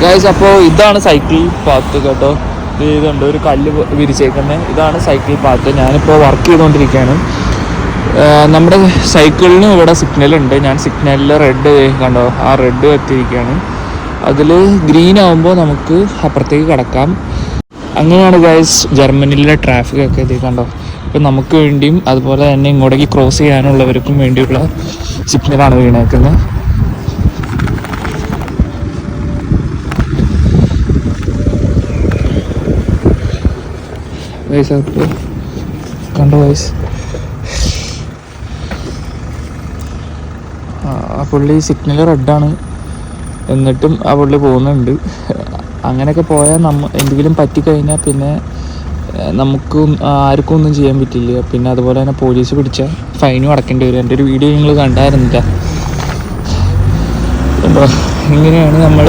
Guys, അപ്പോൾ ഇതാണ് cycle path കേട്ടോ. ഇതുണ്ട് ഒരു കല്ല് വിരിച്ചേക്കുന്നത്. ഇതാണ് സൈക്കിൾ പാത്ത്. ഞാനിപ്പോൾ വർക്ക് ചെയ്തുകൊണ്ടിരിക്കുകയാണ്. നമ്മുടെ സൈക്കിളിന് ഇവിടെ സിഗ്നലുണ്ട്. ഞാൻ സിഗ്നലിൽ റെഡ് കണ്ടോ, ആ റെഡ് എത്തിയിരിക്കുകയാണ്. അതിൽ ഗ്രീൻ ആകുമ്പോൾ നമുക്ക് അപ്പുറത്തേക്ക് കിടക്കാം. അങ്ങനെയാണ് ഗൈസ് ജർമ്മനിയിലെ ട്രാഫിക്കൊക്കെ ഇത് കണ്ടോ. ഇപ്പം നമുക്ക് വേണ്ടിയും അതുപോലെ തന്നെ ഇങ്ങോട്ടേക്ക് ക്രോസ് ചെയ്യാനുള്ളവർക്കും വേണ്ടിയുള്ള സിഗ്നലാണ് വീണേക്കുന്നത്. വയസ്സ് കണ്ടോ വയസ്സ്. ആ പുള്ളി സിഗ്നൽ റെഡാണ്, എന്നിട്ടും ആ പുള്ളി പോകുന്നുണ്ട്. അങ്ങനെയൊക്കെ പോയാൽ എന്തെങ്കിലും പറ്റിക്കഴിഞ്ഞാൽ പിന്നെ നമുക്ക് ആർക്കും ഒന്നും ചെയ്യാൻ പറ്റില്ല. പിന്നെ അതുപോലെ തന്നെ പോലീസ് പിടിച്ചാൽ ഫൈനും അടക്കേണ്ടി വരും. എൻ്റെ ഒരു വീഡിയോ നിങ്ങൾ കണ്ടായിരുന്നില്ല. ഇങ്ങനെയാണ് നമ്മൾ